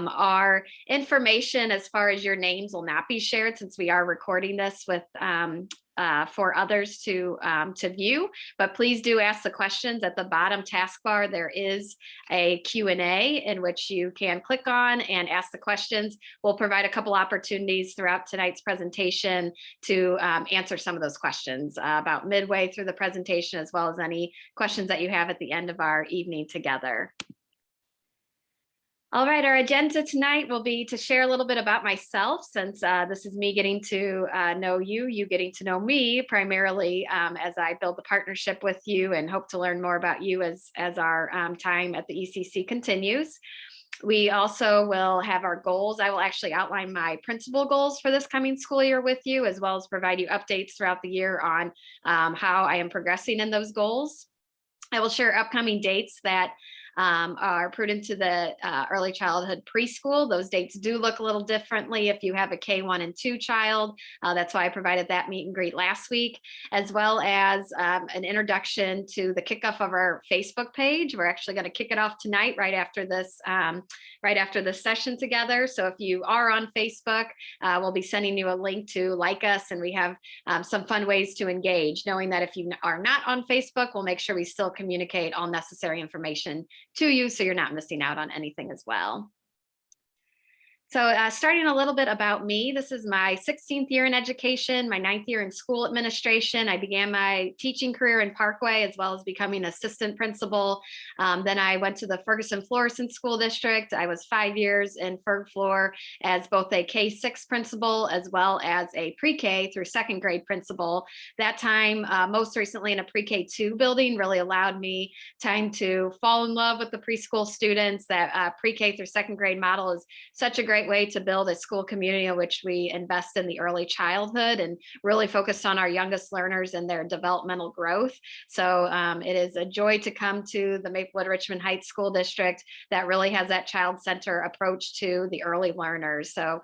Our information as far as your names will not be shared since we are recording this with for others to view, but please do ask the questions. At the bottom taskbar, there is a Q&A in which you can click on and ask the questions. We'll provide a couple opportunities throughout tonight's presentation to answer some of those questions about midway through the presentation, as well as any questions that you have at the end of our evening together. All right, our agenda tonight will be to share a little bit about myself, since this is me getting to know you, you getting to know me primarily as I build the partnership with you and hope to learn more about you as our time at the ECC continues. We also will have our goals. I will actually outline my principal goals for this coming school year with you, as well as provide you updates throughout the year on how I am progressing in those goals. I will share upcoming dates that are prudent to the early childhood preschool. Those dates do look a little differently if you have a K1 and 2 child. That's why I provided that meet and greet last week, as well as an introduction to the kickoff of our Facebook page. We're actually going to kick it off tonight, right after this session together. So if you are on Facebook, we'll be sending you a link to like us, and we have some fun ways to engage, knowing that if you are not on Facebook, we'll make sure we still communicate all necessary information to you, so you're not missing out on anything as well. So starting a little bit about me, this is my 16th year in education, my 9th year in school administration. I began my teaching career in Parkway, as well as becoming assistant principal. Then I went to the Ferguson-Florissant School District. I was 5 years in Ferg-Flor as both a K-6 principal, as well as a pre-K through 2nd grade principal. That time, most recently in a pre-K2 building, really allowed me time to fall in love with the preschool students. That pre-K through 2nd grade model is such a great way to build a school community in which we invest in the early childhood and really focus on our youngest learners and their developmental growth. So it is a joy to come to the Maplewood-Richmond Heights School District that really has that child center approach to the early learners. So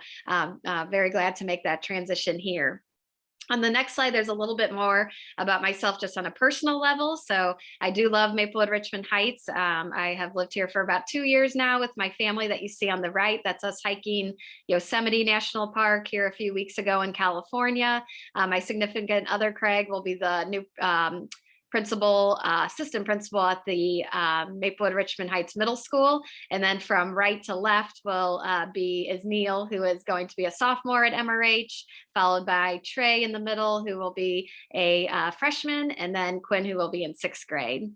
very glad to make that transition here. On the next slide, there's a little bit more about myself just on a personal level. So I do love Maplewood-Richmond Heights. I have lived here for about 2 years now with my family that you see on the right. That's us hiking Yosemite National Park here a few weeks ago in California. My significant other, Craig, will be the new assistant principal at the Maplewood-Richmond Heights Middle School. And then from right to left is Neil, who is going to be a sophomore at MRH, followed by Trey in the middle, who will be a freshman, and then Quinn, who will be in 6th grade.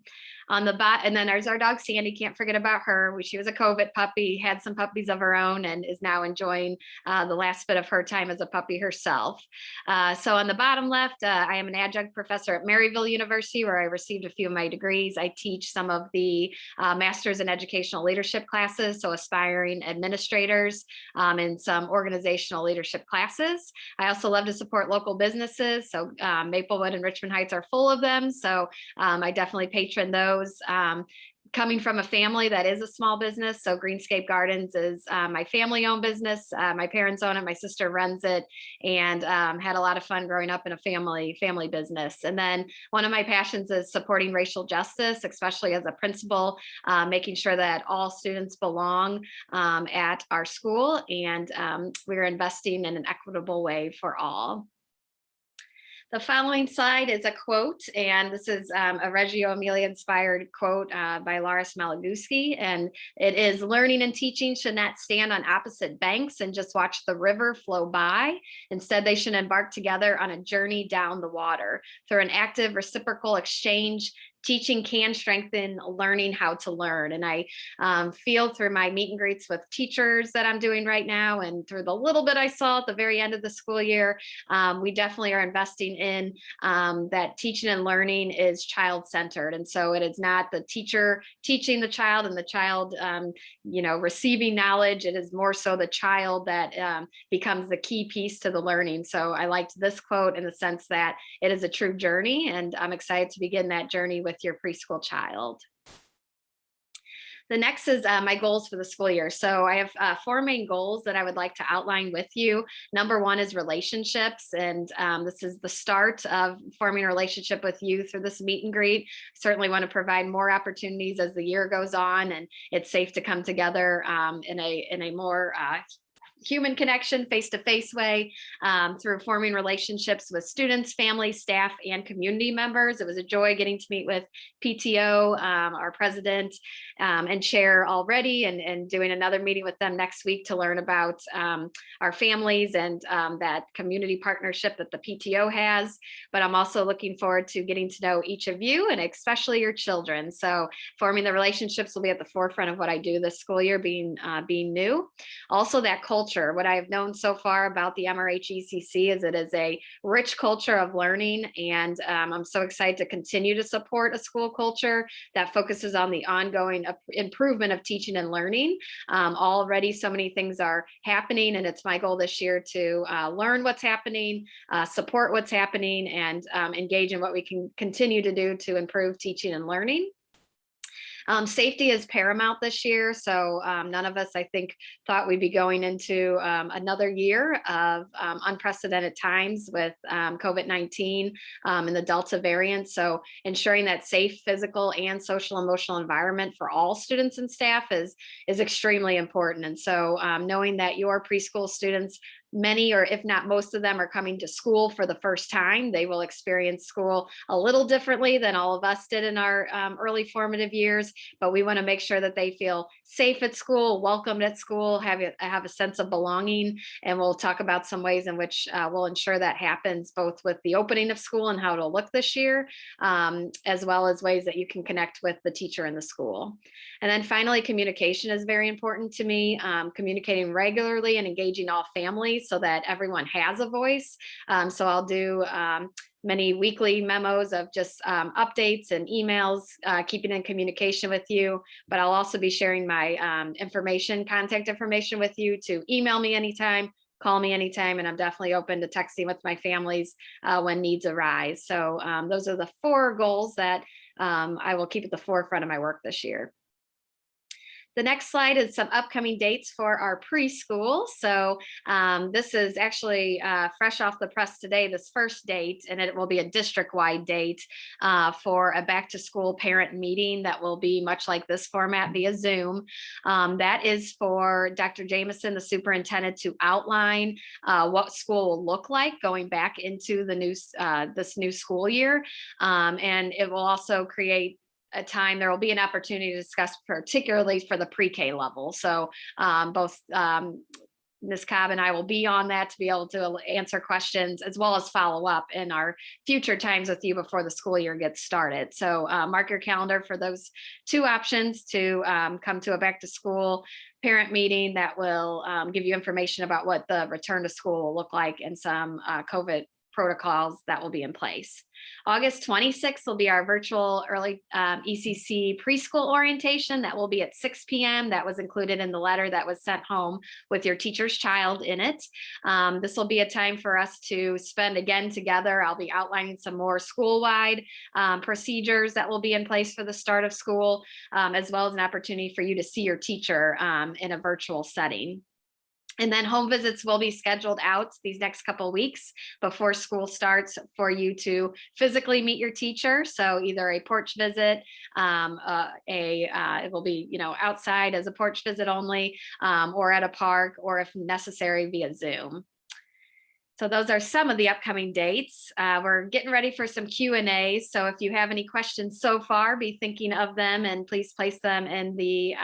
On the bot, and then there's our dog Sandy. Can't forget about her. She was a COVID puppy, had some puppies of her own, and is now enjoying the last bit of her time as a puppy herself. So on the bottom left, I am an adjunct professor at Maryville University, where I received a few of my degrees. I teach some of the Masters in Educational Leadership classes, so aspiring administrators, and some organizational leadership classes. I also love to support local businesses. So Maplewood and Richmond Heights are full of them. So I definitely patron those. Coming from a family that is a small business, so Greenscape Gardens is my family-owned business. My parents own it, my sister runs it, and had a lot of fun growing up in a family business. And then one of my passions is supporting racial justice, especially as a principal, making sure that all students belong at our school, and we're investing in an equitable way for all. The following slide is a quote, and this is a Reggio Emilia inspired quote by Laris Malaguzki, and it is: "Learning and teaching should not stand on opposite banks and just watch the river flow by. Instead, they should embark together on a journey down the water. Through an active reciprocal exchange, teaching can strengthen learning how to learn." And I feel through my meet and greets with teachers that I'm doing right now, and through the little bit I saw at the very end of the school year, we definitely are investing in that teaching and learning is child-centered. And so it is not the teacher teaching the child and the child receiving knowledge. It is more so the child that becomes the key piece to the learning. So I liked this quote in the sense that it is a true journey, and I'm excited to begin that journey with your preschool child. The next is my goals for the school year. So I have 4 main goals that I would like to outline with you. Number one is relationships. And this is the start of forming a relationship with you through this meet and greet. Certainly want to provide more opportunities as the year goes on, and it's safe to come together in a more human connection, face-to-face way, through forming relationships with students, families, staff, and community members. It was a joy getting to meet with PTO, our president and chair already, and doing another meeting with them next week to learn about our families and that community partnership that the PTO has. But I'm also looking forward to getting to know each of you, and especially your children. So forming the relationships will be at the forefront of what I do this school year, being new. Also, that culture. What I have known so far about the MRH ECC is it is a rich culture of learning, and I'm so excited to continue to support a school culture that focuses on the ongoing improvement of teaching and learning. Already so many things are happening, and it's my goal this year to learn what's happening, support what's happening, and engage in what we can continue to do to improve teaching and learning. Safety is paramount this year. So none of us, I think, thought we'd be going into another year of unprecedented times with COVID-19 and the Delta variant. So ensuring that safe physical and social emotional environment for all students and staff is extremely important. And so knowing that your preschool students, many, or if not most of them, are coming to school for the first time. They will experience school a little differently than all of us did in our early formative years, but we want to make sure that they feel safe at school, welcomed at school, have a sense of belonging. And we'll talk about some ways in which we'll ensure that happens, both with the opening of school and how it'll look this year, as well as ways that you can connect with the teacher in the school. And then finally, communication is very important to me, communicating regularly and engaging all families so that everyone has a voice. So I'll do many weekly memos of just updates and emails, keeping in communication with you. But I'll also be sharing my contact information with you to email me anytime, call me anytime, and I'm definitely open to texting with my families when needs arise. So those are the 4 goals that I will keep at the forefront of my work this year. The next slide is some upcoming dates for our preschool. So this is actually fresh off the press today, this first date, and it will be a district-wide date for a back-to-school parent meeting that will be much like this format via Zoom. That is for Dr. Jameson, the superintendent, to outline what school will look like going back into the this new school year. And it will also create a time, there will be an opportunity to discuss particularly for the pre-K level. So both Ms. Cobb and I will be on that to be able to answer questions as well as follow up in our future times with you before the school year gets started. So mark your calendar for those 2 options to come to a back to school parent meeting that will give you information about what the return to school will look like and some COVID protocols that will be in place. August 26th will be our virtual early ECC preschool orientation. That will be at 6 p.m. That was included in the letter that was sent home with your teacher's child in it. This will be a time for us to spend again together. I'll be outlining some more school-wide procedures that will be in place for the start of school, as well as an opportunity for you to see your teacher in a virtual setting. And then home visits will be scheduled out these next couple of weeks before school starts for you to physically meet your teacher. So either a porch visit, it will be, outside as a porch visit only, or at a park, or if necessary via Zoom. So those are some of the upcoming dates. We're getting ready for some Q&A. So if you have any questions so far, be thinking of them and please place them in the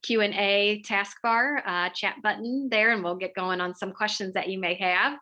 Q&A taskbar chat button there, and we'll get going on some questions that you may have.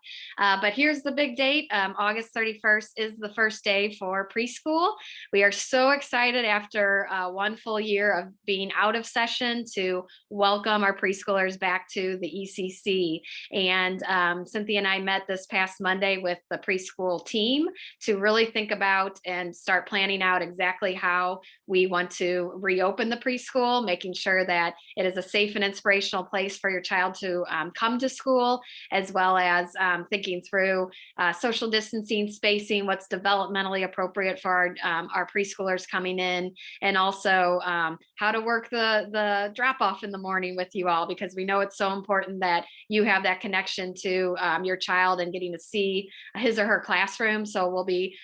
But here's the big date. August 31st is the first day for preschool. We are so excited after 1 full year of being out of session to welcome our preschoolers back to the ECC. And Cynthia and I met this past Monday with the preschool team to really think about and start planning out exactly how we want to reopen the preschool, making sure that that it is a safe and inspirational place for your child to come to school, as well as thinking through social distancing, spacing, what's developmentally appropriate for our preschoolers coming in, and also how to work the drop off in the morning with you all, because we know it's so important that you have that connection to your child and getting to see his or her classroom. So we'll be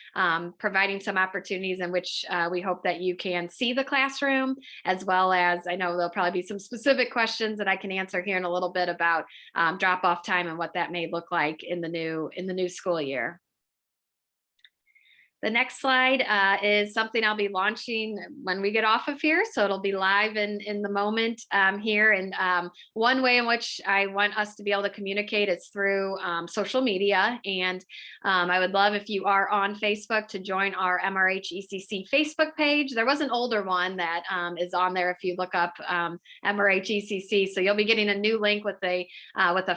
providing some opportunities in which we hope that you can see the classroom, as well as, I know there'll probably be some specific questions that I can answer here in a little bit about drop off time and what that may look like in the new school year. The next slide is something I'll be launching when we get off of here. So it'll be live in the moment here. And one way in which I want us to be able to communicate is through social media. And I would love, if you are on Facebook, to join our MRH ECC Facebook page. There was an older one that is on there if you look up MRH ECC. So you'll be getting a new link with a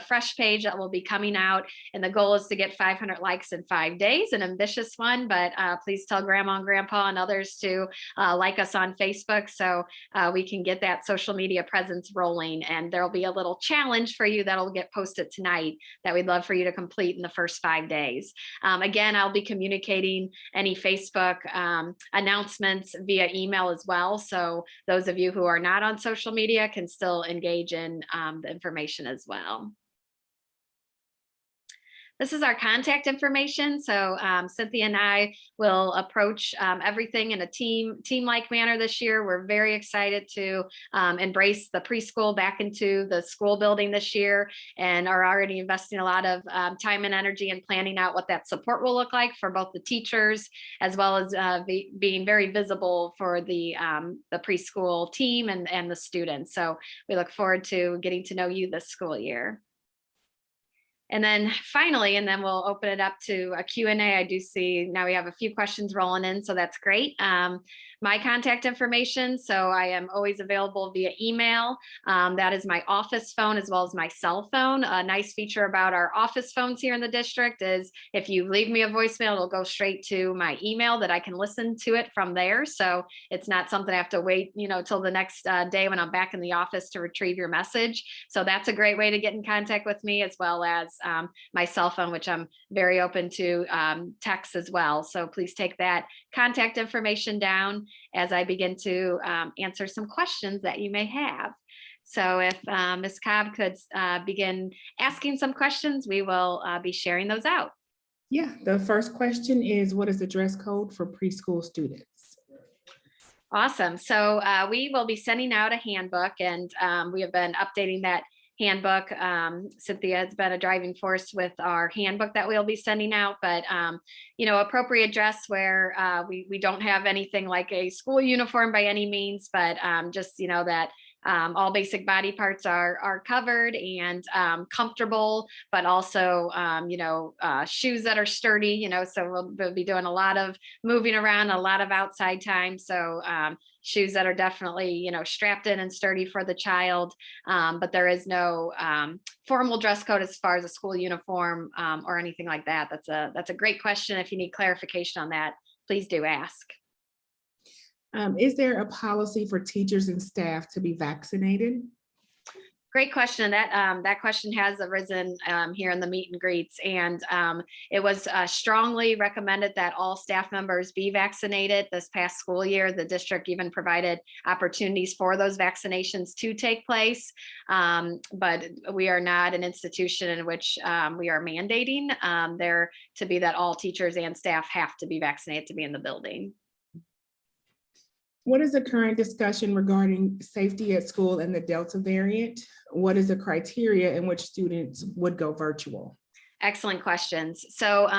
fresh page that will be coming out. And the goal is to get 500 likes in 5 days, an ambitious one, but please tell grandma and grandpa and others to like us on Facebook, so we can get that social media presence rolling. And there'll be a little challenge for you that'll get posted tonight that we'd love for you to complete in the first 5 days. Again, I'll be communicating any Facebook announcements via email as well. So those of you who are not on social media can still engage in the information as well. This is our contact information. So Cynthia and I will approach everything in a team-like manner this year. We're very excited to embrace the preschool back into the school building this year, and are already investing a lot of time and energy in planning out what that support will look like for both the teachers, as well as being very visible for the preschool team and the students. So we look forward to getting to know you this school year. And then finally, and then we'll open it up to a Q&A. I do see now we have a few questions rolling in, so that's great. My contact information, so I am always available via email. That is my office phone as well as my cell phone. A nice feature about our office phones here in the district is if you leave me a voicemail, it'll go straight to my email that I can listen to it from there. So it's not something I have to wait, till the next day when I'm back in the office to retrieve your message. So that's a great way to get in contact with me, as well as my cell phone, which I'm very open to text as well. So please take that contact information down as I begin to answer some questions that you may have. So if Ms. Cobb could begin asking some questions, we will be sharing those out. Yeah, the first question is, what is the dress code for preschool students? Awesome. So we will be sending out a handbook, and we have been updating that handbook. Cynthia has been a driving force with our handbook that we'll be sending out, but appropriate dress where we don't have anything like a school uniform by any means, but just that all basic body parts are covered and comfortable, but also shoes that are sturdy. So we'll be doing a lot of moving around, a lot of outside time. So shoes that are definitely strapped in and sturdy for the child, but there is no formal dress code as far as a school uniform or anything like that. That's a great question. If you need clarification on that, please do ask. Is there a policy for teachers and staff to be vaccinated? Great question. That question has arisen here in the meet and greets, and it was strongly recommended that all staff members be vaccinated this past school year. The district even provided opportunities for those vaccinations to take place, but we are not an institution in which we are mandating there to be that all teachers and staff have to be vaccinated to be in the building. What is the current discussion regarding safety at school and the Delta variant? What is the criteria in which students would go virtual? Excellent questions. So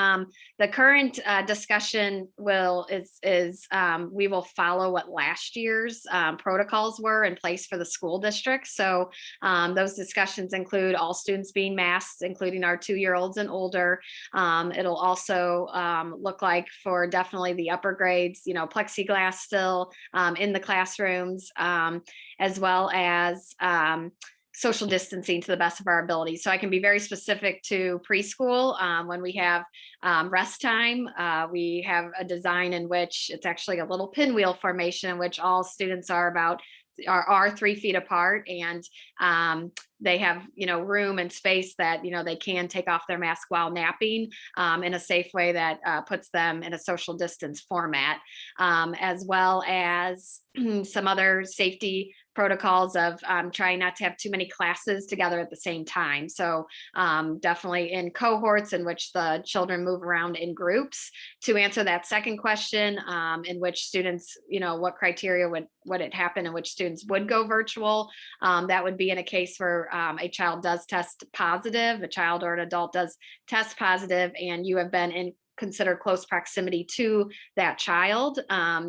the current discussion is we will follow what last year's protocols were in place for the school district. So those discussions include all students being masked, including our 2-year-olds and older. It'll also look like for definitely the upper grades, plexiglass still in the classrooms, as well as social distancing to the best of our ability. So I can be very specific to preschool. When we have rest time, we have a design in which it's actually a little pinwheel formation in which all students are about are 3 feet apart, and they have, room and space that, they can take off their mask while napping in a safe way that puts them in a social distance format, as well as some other safety protocols of trying not to have too many classes together at the same time. So definitely in cohorts in which the children move around in groups. To answer that second question, in which students, what criteria would it happen in which students would go virtual, that would be in a case where a child does test positive, a child or an adult does test positive, and you have been in consider close proximity to that child,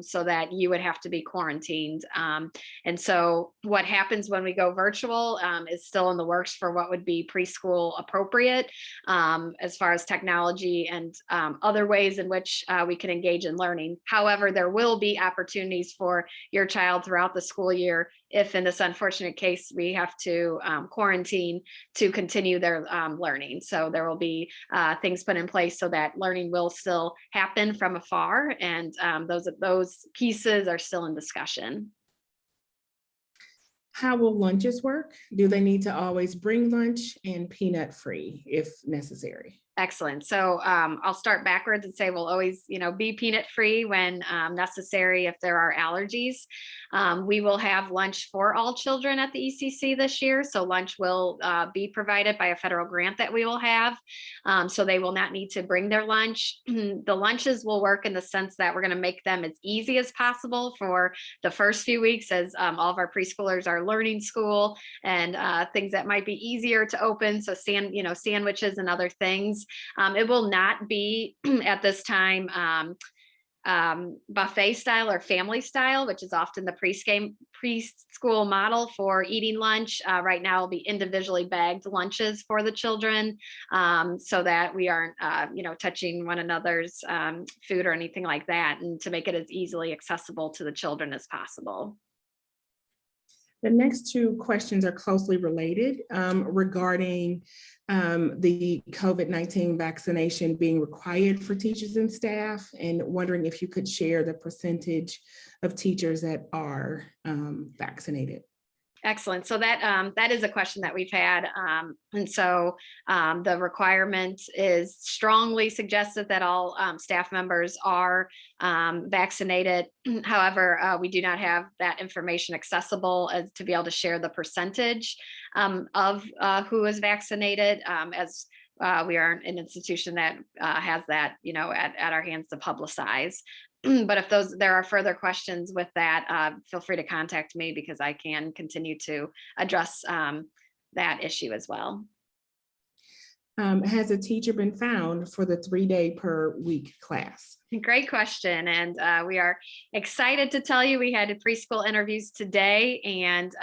so that you would have to be quarantined. And so what happens when we go virtual is still in the works for what would be preschool appropriate, as far as technology and other ways in which we can engage in learning. However, there will be opportunities for your child throughout the school year, if in this unfortunate case we have to quarantine, to continue their learning. So there will be things put in place so that learning will still happen from afar, and those pieces are still in discussion. How will lunches work? Do they need to always bring lunch, and peanut free if necessary? Excellent. So I'll start backwards and say we'll always, be peanut free when necessary if there are allergies. We will have lunch for all children at the ECC this year. So lunch will be provided by a federal grant that we will have. So they will not need to bring their lunch. The lunches will work in the sense that we're going to make them as easy as possible for the first few weeks, as all of our preschoolers are learning school, and things that might be easier to open. So sandwiches and other things. It will not be at this time buffet style or family style, which is often the preschool model for eating lunch. Right now, it'll be individually bagged lunches for the children, so that we aren't, touching one another's food or anything like that, and to make it as easily accessible to the children as possible. The next two questions are closely related, regarding the COVID-19 vaccination being required for teachers and staff, and wondering if you could share the percentage of teachers that are vaccinated. Excellent. So that is a question that we've had. And so the requirement is strongly suggested that all staff members are vaccinated. However, we do not have that information accessible as to be able to share the percentage of who is vaccinated, as we are an institution that has that, at our hands to publicize. But if there are further questions with that, feel free to contact me, because I can continue to address that issue as well. Has a teacher been found for the 3-day per week class? Great question. And we are excited to tell you we had preschool interviews today, and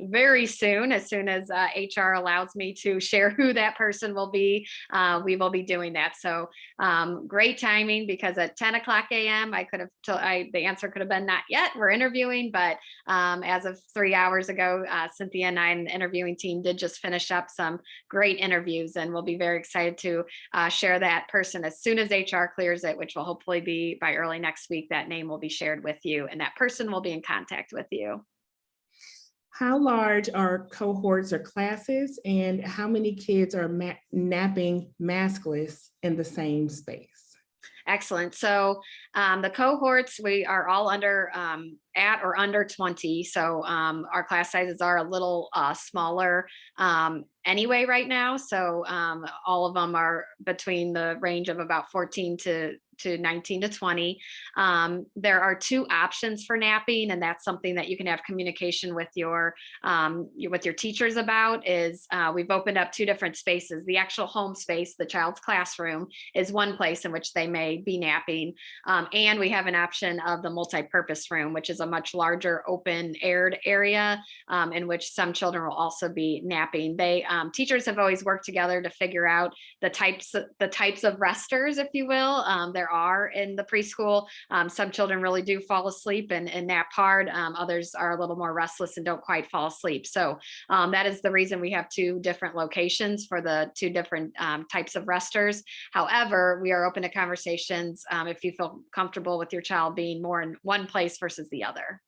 very soon as HR allows me to share who that person will be, we will be doing that. So great timing, because at 10 o'clock a.m. I could have the answer could have been not yet, we're interviewing, but as of 3 hours ago, Cynthia and I and the interviewing team did just finish up some great interviews, and we'll be very excited to share that person as soon as HR clears it, which will hopefully be by early next week. That name will be shared with you, and that person will be in contact with you. How large are cohorts or classes, and how many kids are napping maskless in the same space? Excellent. So the cohorts, we are all at or under 20. So our class sizes are a little smaller anyway right now. So all of them are between the range of about 14 to 19 to 20. There are 2 options for napping, and that's something that you can have communication with your teachers about. Is we've opened up 2 different spaces. The actual home space, the child's classroom, is one place in which they may be napping, and we have an option of the multi-purpose room, which is a much larger open aired area in which some children will also be napping. Teachers have always worked together to figure out the types of resters, if you will. There are in the preschool. Some children really do fall asleep and nap hard. Others are a little more restless and don't quite fall asleep. So that is the reason we have 2 different locations for the 2 different types of resters. However, we are open to conversations if you feel comfortable with your child being more in one place versus the other.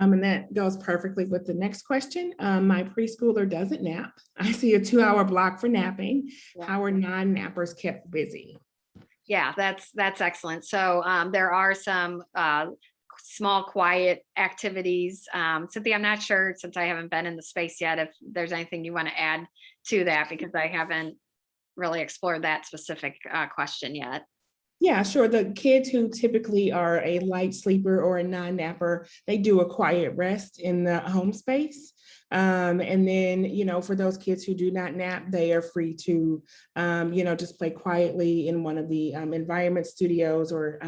And that goes perfectly with the next question. My preschooler doesn't nap. I see a 2-hour block for napping. Yeah. How are non-nappers kept busy? Yeah, that's excellent. So there are some small, quiet activities. Cynthia, I'm not sure, since I haven't been in the space yet, if there's anything you want to add to that, because I haven't really explored that specific question yet. Yeah, sure. The kids who typically are a light sleeper or a non-napper, they do a quiet rest in the home space. And then, for those kids who do not nap, they are free to, just play quietly in one of the environment studios or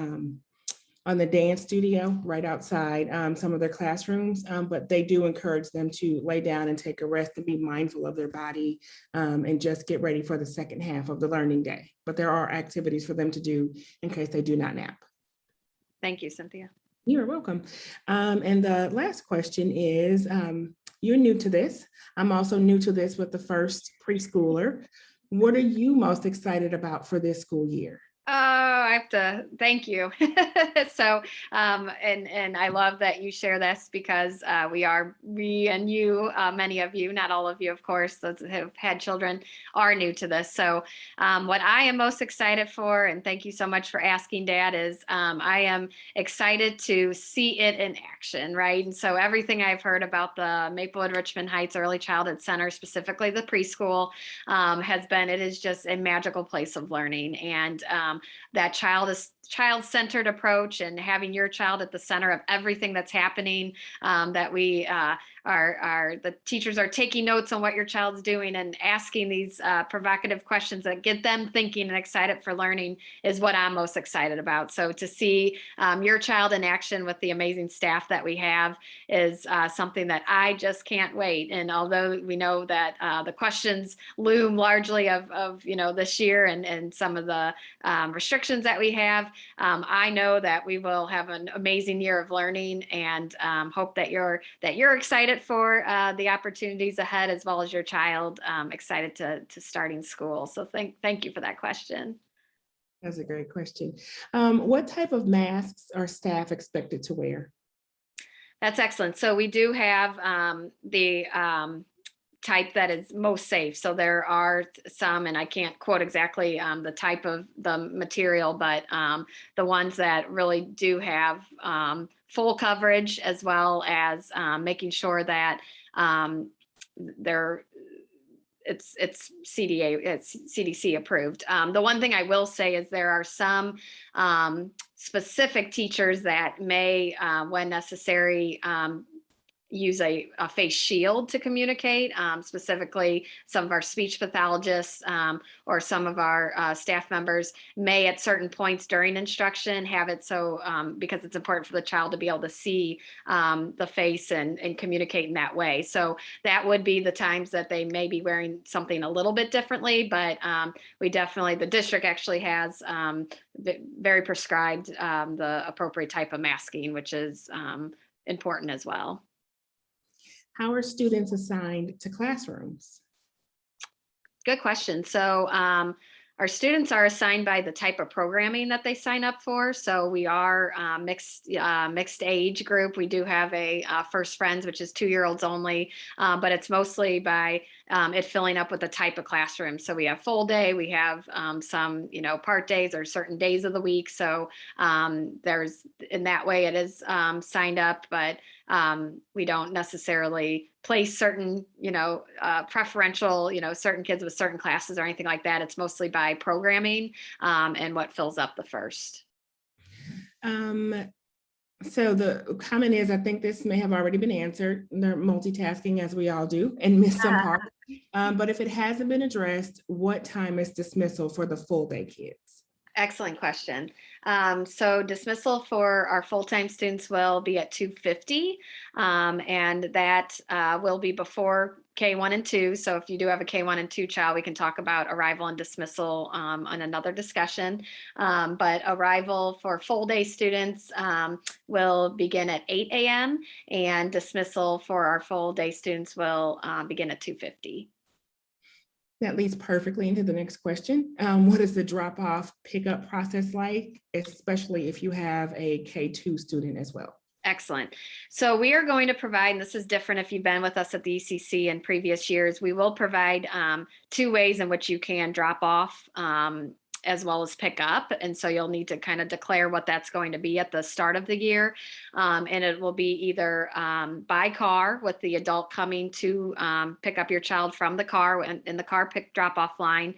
on the dance studio right outside some of their classrooms, but they do encourage them to lay down and take a rest and be mindful of their body and just get ready for the second half of the learning day. But there are activities for them to do in case they do not nap. Thank you, Cynthia. You're welcome. And the last question is, you're new to this. I'm also new to this with the first preschooler. What are you most excited about for this school year? Oh, I have to thank you. So, and I love that you share this, because we and you, many of you, not all of you, of course, those that have had children are new to this. So, what I am most excited for, and thank you so much for asking, Dad, is I am excited to see it in action, right? And so everything I've heard about the Maplewood Richmond Heights Early Childhood Center, specifically the preschool, it is just a magical place of learning. And that child-centered approach, and having your child at the center of everything that's happening, that we the teachers are taking notes on what your child's doing and asking these provocative questions that get them thinking and excited for learning, is what I'm most excited about. So to see your child in action with the amazing staff that we have is something that I just can't wait. And although we know that the questions loom largely of this year and some of the restrictions that we have, I know that we will have an amazing year of learning, and hope that you're excited for the opportunities ahead, as well as your child excited to starting school. So thank you for that question. That's a great question. What type of masks are staff expected to wear? That's excellent. So we do have the type that is most safe. So there are some, and I can't quote exactly the type of the material, but the ones that really do have full coverage, as well as making sure that it's CDC approved. The one thing I will say is there are some specific teachers that may, when necessary, use a face shield to communicate. Specifically, some of our speech pathologists or some of our staff members may, at certain points during instruction, have it so because it's important for the child to be able to see the face and communicate in that way. So that would be the times that they may be wearing something a little bit differently, but the district actually has very prescribed the appropriate type of masking, which is important as well. How are students assigned to classrooms? Good question. So our students are assigned by the type of programming that they sign up for. So we are mixed age group. We do have a First Friends, which is 2-year-olds only, but it's mostly by it filling up with the type of classroom. So we have full day, we have some, part days or certain days of the week. So there's, in that way it is signed up, but we don't necessarily place certain, preferential, certain kids with certain classes or anything like that. It's mostly by programming and what fills up the first. So the comment is, I think this may have already been answered. They're multitasking, as we all do, and miss some part. But if it hasn't been addressed, what time is dismissal for the full day kids? Excellent question. So dismissal for our full-time students will be at 2:50, and that will be before K1 and 2. So if you do have a K1 and 2 child, we can talk about arrival and dismissal on another discussion. But arrival for full day students will begin at 8 a.m. and dismissal for our full day students will begin at 2:50. That leads perfectly into the next question. What is the drop-off pickup process like, especially if you have a K2 student as well? Excellent. So we are going to provide, and this is different if you've been with us at the ECC in previous years, we will provide 2 ways in which you can drop off as well as pick up. And so you'll need to kind of declare what that's going to be at the start of the year. And it will be either by car with the adult coming to pick up your child from the car in the car pick drop off line,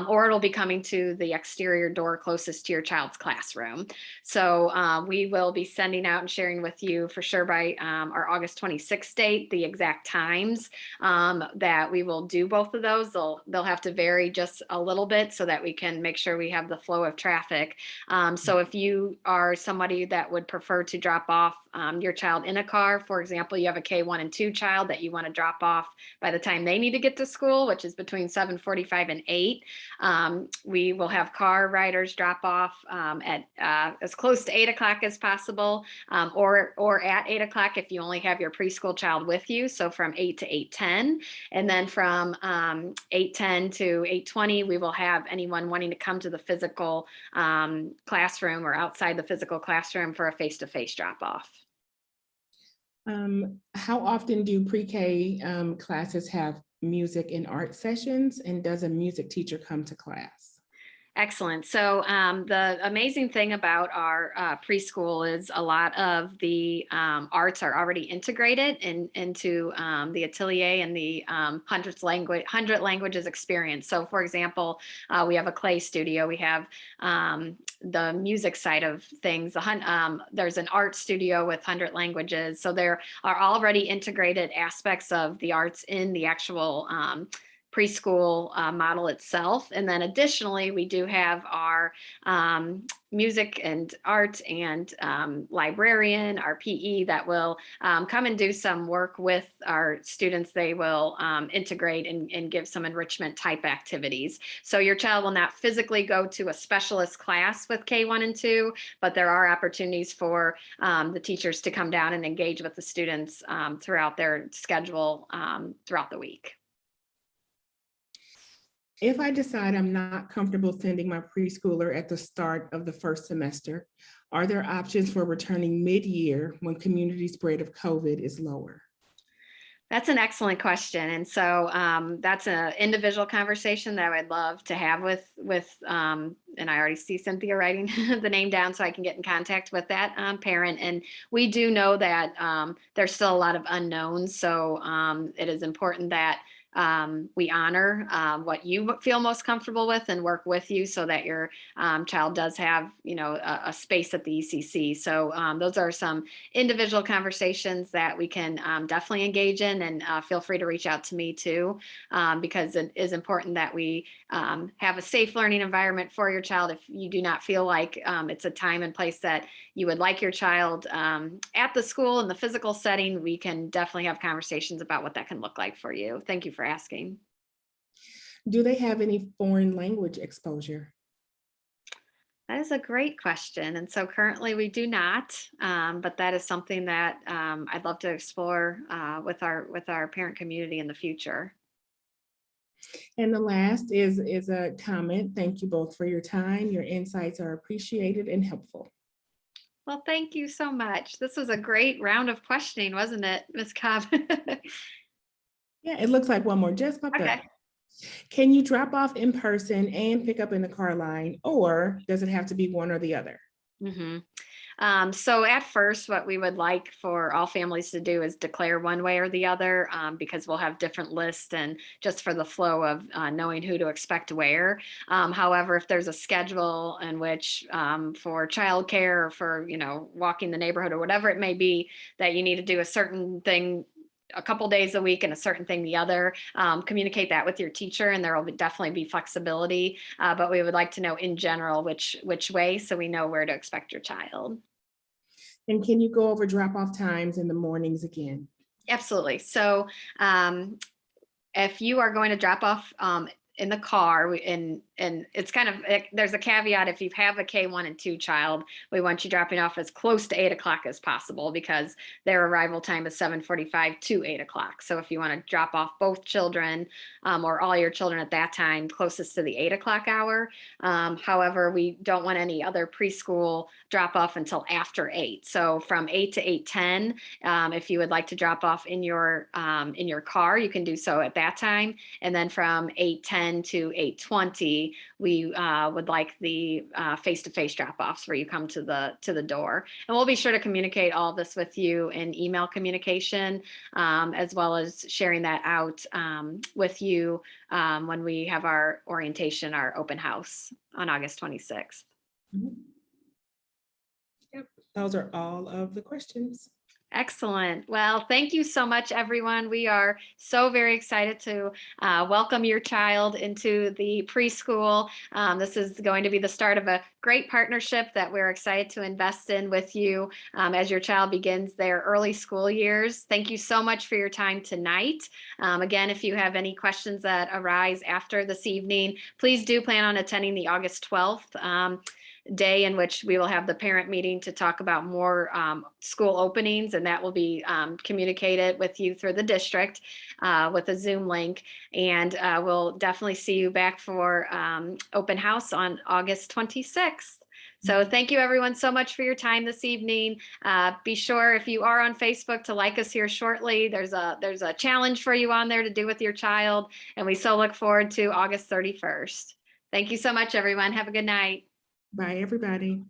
or it'll be coming to the exterior door closest to your child's classroom. So we will be sending out and sharing with you for sure by our August 26th date, the exact times that we will do both of those. They'll have to vary just a little bit so that we can make sure we have the flow of traffic. So if you are somebody that would prefer to drop off your child in a car, for example, you have a K1 and 2 child that you want to drop off by the time they need to get to school, which is between 7:45 and 8. We will have car riders drop off at as close to 8 o'clock as possible, or at 8 o'clock if you only have your preschool child with you. So from 8 to 8:10, and then from 8:10 to 8:20, we will have anyone wanting to come to the physical classroom or outside the physical classroom for a face-to-face drop-off. How often do pre-K classes have music and art sessions, and does a music teacher come to class? Excellent. So the amazing thing about our preschool is a lot of the arts are already integrated into the atelier and the 100 languages experience. So for example, we have a clay studio, we have the music side of things. There's an art studio with 100 languages. So there are already integrated aspects of the arts in the actual preschool model itself. And then additionally, we do have our music and art and librarian, our PE that will come and do some work with our students. They will integrate and give some enrichment type activities. So your child will not physically go to a specialist class with K1 and 2, but there are opportunities for the teachers to come down and engage with the students throughout their schedule throughout the week. If I decide I'm not comfortable sending my preschooler at the start of the first semester, are there options for returning mid-year when community spread of COVID is lower? That's an excellent question. And so that's an individual conversation that I would love to have with and I already see Cynthia writing the name down so I can get in contact with that parent. And we do know that there's still a lot of unknowns. So it is important that we honor what you feel most comfortable with and work with you so that your child does have, a space at the ECC. So those are some individual conversations that we can definitely engage in, and feel free to reach out to me too, because it is important that we have a safe learning environment for your child. If you do not feel like it's a time and place that you would like your child at the school in the physical setting, we can definitely have conversations about what that can look like for you. Thank you for asking. Do they have any foreign language exposure? That is a great question. And so currently we do not, but that is something that I'd love to explore with our parent community in the future. And the last is a comment. Thank you both for your time. Your insights are appreciated and helpful. Well, thank you so much. This was a great round of questioning, wasn't it, Ms. Cobb? Yeah, it looks like one more just popped up. Can you drop off in person and pick up in the car line, or does it have to be one or the other? So at first, what we would like for all families to do is declare one way or the other, because we'll have different lists and just for the flow of knowing who to expect where. However, if there's a schedule in which for childcare or for, walking the neighborhood or whatever it may be, that you need to do a certain thing a couple days a week and a certain thing the other, communicate that with your teacher, and there will definitely be flexibility, but we would like to know in general which way, so we know where to expect your child. And can you go over drop-off times in the mornings again? Absolutely. So if you are going to drop off in the car, and it's kind of, there's a caveat. If you have a K1 and 2 child, we want you dropping off as close to 8 o'clock as possible, because their arrival time is 7:45 to 8 o'clock. So if you want to drop off both children or all your children at that time, closest to the 8 o'clock hour. However, we don't want any other preschool drop off until after 8. So from 8 to 8:10, if you would like to drop off in your car, you can do so at that time. And then from 8:10 to 8:20, we would like the face-to-face drop-offs, where you come to the door. And we'll be sure to communicate all this with you in email communication, as well as sharing that out with you when we have our orientation, our open house on August 26th. Yep, those are all of the questions. Excellent. Well, thank you so much, everyone. We are so very excited to welcome your child into the preschool. This is going to be the start of a great partnership that we're excited to invest in with you as your child begins their early school years. Thank you so much for your time tonight. Again, if you have any questions that arise after this evening, please do plan on attending the August 12th day, in which we will have the parent meeting to talk about more school openings, and that will be communicated with you through the district with a Zoom link. And we'll definitely see you back for open house on August 26th. So thank you everyone so much for your time this evening. Be sure, if you are on Facebook, to like us here shortly. There's a challenge for you on there to do with your child, and we so look forward to August 31st. Thank you so much, everyone. Have a good night. Bye, everybody.